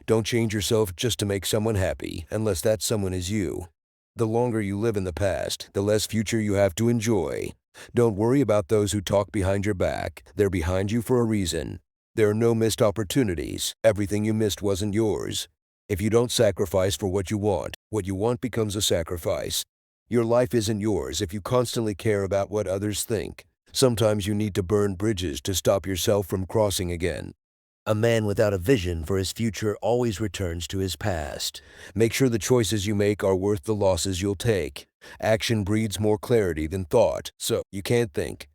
Don't change yourself just to make someone happy, unless that someone is you. The longer you live in the past, the less future you have to enjoy. Don't worry about those who talk behind your back. They're behind you for a reason. There are no missed opportunities. Everything you missed wasn't yours. If you don't sacrifice for what you want becomes a sacrifice. Your life isn't yours if you constantly care about what others think. Sometimes you need to burn bridges to stop yourself from crossing again. A man without a vision for his future always returns to his past. Make sure the choices you make are worth the losses you'll take. Action breeds more clarity than thought, so you can't think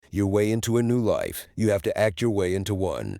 your way into a new life. You have to act your way into one.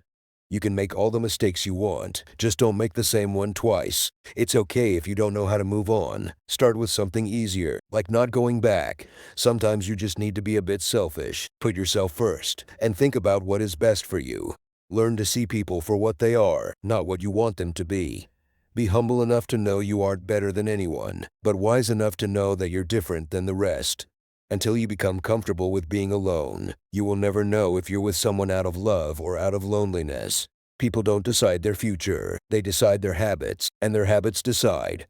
You can make all the mistakes you want, just don't make the same one twice. It's okay if you don't know how to move on. Start with something easier, like not going back. Sometimes you just need to be a bit selfish. Put yourself first, and think about what is best for you. Learn to see people for what they are, not what you want them to be. Be humble enough to know you aren't better than anyone, but wise enough to know that you're different than the rest. Until you become comfortable with being alone, you will never know if you're with someone out of love or out of loneliness. People don't decide their future, they decide their habits, and their habits decide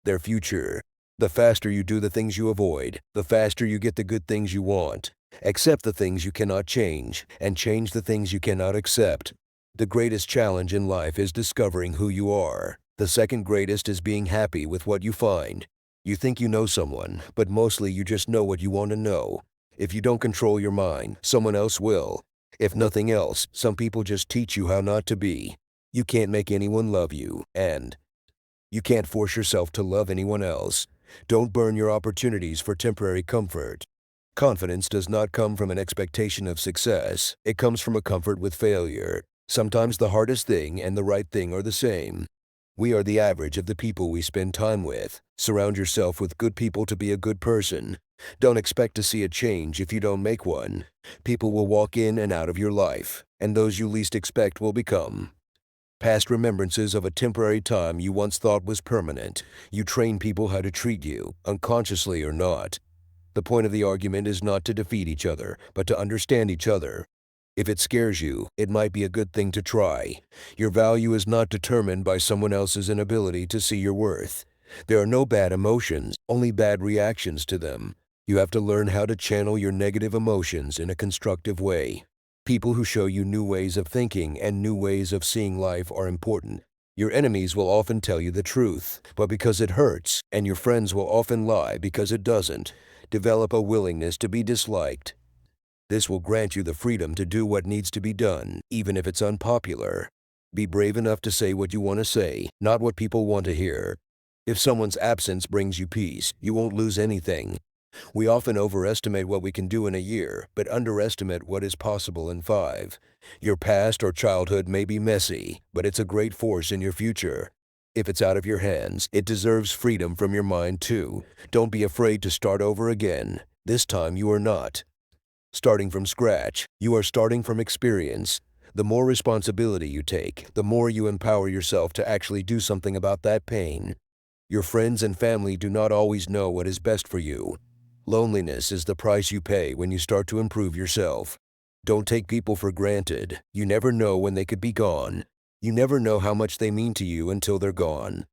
their future. The faster you do the things you avoid, the faster you get the good things you want. Accept the things you cannot change, and change the things you cannot accept. The greatest challenge in life is discovering who you are. The second greatest is being happy with what you find. You think you know someone, but mostly you just know what you want to know. If you don't control your mind, someone else will. If nothing else, some people just teach you how not to be. You can't make anyone love you, and you can't force yourself to love anyone else. Don't burn your opportunities for temporary comfort. Confidence does not come from an expectation of success. It comes from a comfort with failure. Sometimes the hardest thing and the right thing are the same. We are the average of the people we spend time with. Surround yourself with good people to be a good person. Don't expect to see a change if you don't make one. People will walk in and out of your life, and those you least expect will become past remembrances of a temporary time you once thought was permanent. You train people how to treat you, unconsciously or not. The point of the argument is not to defeat each other, but to understand each other. If it scares you, it might be a good thing to try. Your value is not determined by someone else's inability to see your worth. There are no bad emotions, only bad reactions to them. You have to learn how to channel your negative emotions in a constructive way. People who show you new ways of thinking and new ways of seeing life are important. Your enemies will often tell you the truth, but because it hurts, and your friends will often lie because it doesn't. Develop a willingness to be disliked. This will grant you the freedom to do what needs to be done, even if it's unpopular. Be brave enough to say what you want to say, not what people want to hear. If someone's absence brings you peace, you won't lose anything. We often overestimate what we can do in a year, but underestimate what is possible in 5. Your past or childhood may be messy, but it's a great force in your future. If it's out of your hands, it deserves freedom from your mind too. Don't be afraid to start over again. This time you are not starting from scratch. You are starting from experience. The more responsibility you take, the more you empower yourself to actually do something about that pain. Your friends and family do not always know what is best for you. Loneliness is the price you pay when you start to improve yourself. Don't take people for granted. You never know when they could be gone. You never know how much they mean to you until they're gone.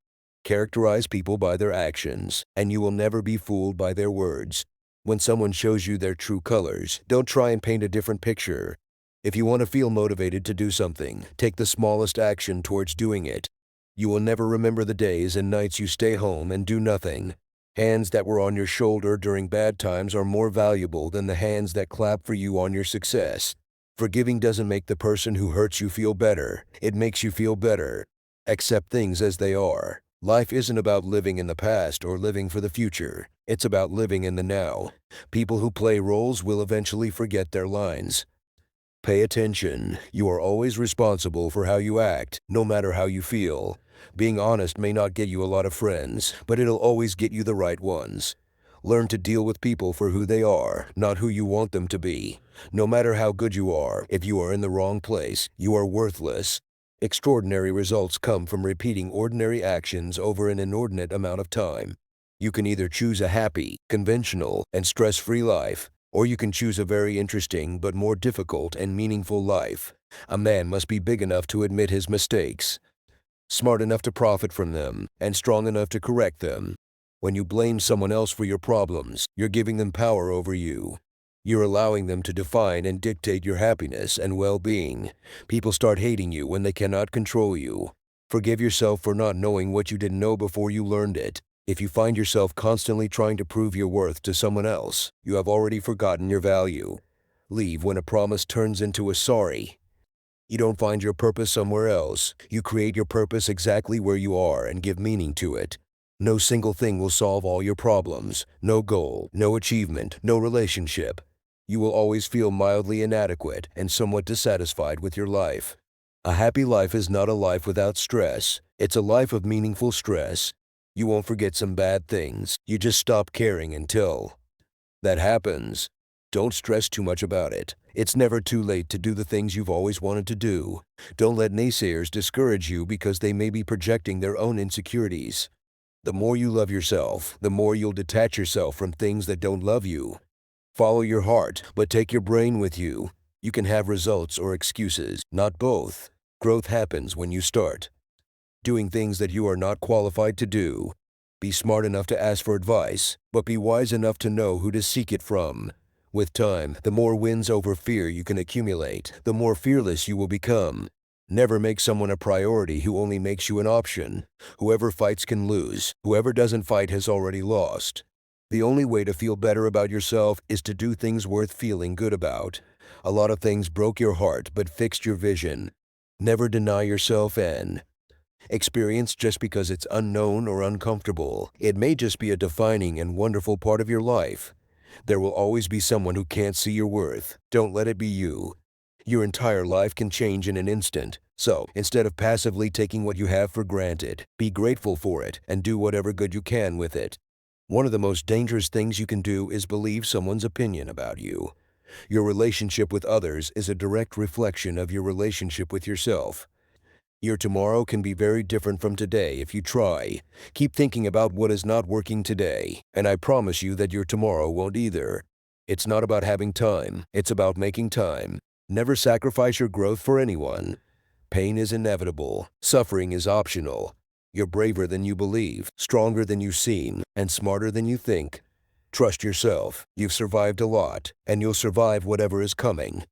Characterize people by their actions, and you will never be fooled by their words. When someone shows you their true colors, don't try and paint a different picture. If you want to feel motivated to do something, take the smallest action towards doing it. You will never remember the days and nights you stay home and do nothing. Hands that were on your shoulder during bad times are more valuable than the hands that clap for you on your success. Forgiving doesn't make the person who hurts you feel better. It makes you feel better. Accept things as they are. Life isn't about living in the past or living for the future. It's about living in the now. People who play roles will eventually forget their lines. Pay attention. You are always responsible for how you act, no matter how you feel. Being honest may not get you a lot of friends, but it'll always get you the right ones. Learn to deal with people for who they are, not who you want them to be. No matter how good you are, if you are in the wrong place, you are worthless. Extraordinary results come from repeating ordinary actions over an inordinate amount of time. You can either choose a happy, conventional, and stress-free life, or you can choose a very interesting but more difficult and meaningful life. A man must be big enough to admit his mistakes. smart enough to profit from them, and strong enough to correct them. When you blame someone else for your problems, you're giving them power over you. You're allowing them to define and dictate your happiness and well-being. People start hating you when they cannot control you. Forgive yourself for not knowing what you didn't know before you learned it. If you find yourself constantly trying to prove your worth to someone else, you have already forgotten your value. Leave when a promise turns into a sorry. You don't find your purpose somewhere else. You create your purpose exactly where you are and give meaning to it. No single thing will solve all your problems. No goal, no achievement, no relationship. You will always feel mildly inadequate and somewhat dissatisfied with your life. A happy life is not a life without stress. It's a life of meaningful stress. You won't forget some bad things. You just stop caring until that happens. Don't stress too much about it. It's never too late to do the things you've always wanted to do. Don't let naysayers discourage you because they may be projecting their own insecurities. The more you love yourself, the more you'll detach yourself from things that don't love you. Follow your heart, but take your brain with you. You can have results or excuses, not both. Growth happens when you start doing things that you are not qualified to do. Be smart enough to ask for advice, but be wise enough to know who to seek it from. With time, the more wins over fear you can accumulate, the more fearless you will become. Never make someone a priority who only makes you an option. Whoever fights can lose. Whoever doesn't fight has already lost. The only way to feel better about yourself is to do things worth feeling good about. A lot of things broke your heart but fixed your vision. Never deny yourself an experience just because it's unknown or uncomfortable. It may just be a defining and wonderful part of your life. There will always be someone who can't see your worth. Don't let it be you. Your entire life can change in an instant. So, instead of passively taking what you have for granted, be grateful for it and do whatever good you can with it. One of the most dangerous things you can do is believe someone's opinion about you. Your relationship with others is a direct reflection of your relationship with yourself. Your tomorrow can be very different from today if you try. Keep thinking about what is not working today, and I promise you that your tomorrow won't either. It's not about having time, it's about making time. Never sacrifice your growth for anyone. Pain is inevitable. Suffering is optional. You're braver than you believe, stronger than you seem, and smarter than you think. Trust yourself. You've survived a lot, and you'll survive whatever is coming.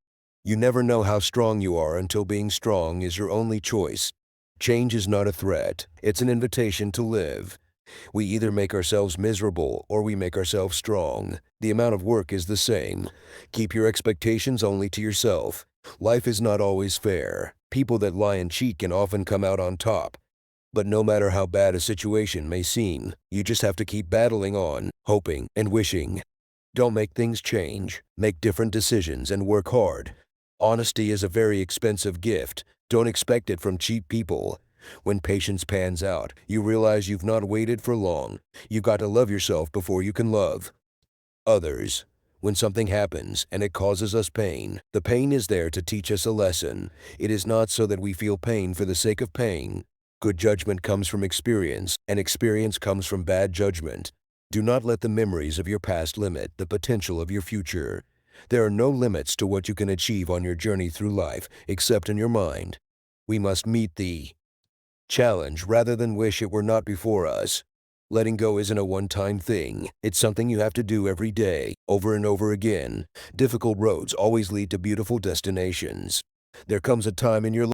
You never know how strong you are until being strong is your only choice. Change is not a threat. It's an invitation to live. We either make ourselves miserable or we make ourselves strong. The amount of work is the same. Keep your expectations only to yourself. Life is not always fair. People that lie and cheat can often come out on top. But no matter how bad a situation may seem, you just have to keep battling on, hoping and wishing. Don't make things change. Make different decisions and work hard. Honesty is a very expensive gift. Don't expect it from cheap people. When patience pans out, you realize you've not waited for long. You've got to love yourself before you can love others. When something happens and it causes us pain, the pain is there to teach us a lesson. It is not so that we feel pain for the sake of pain. Good judgment comes from experience, and experience comes from bad judgment. Do not let the memories of your past limit the potential of your future. There are no limits to what you can achieve on your journey through life, except in your mind. We must meet the challenge rather than wish it were not before us. Letting go isn't a one-time thing. It's something you have to do every day, over and over again. Difficult roads always lead to beautiful destinations. There comes a time in your life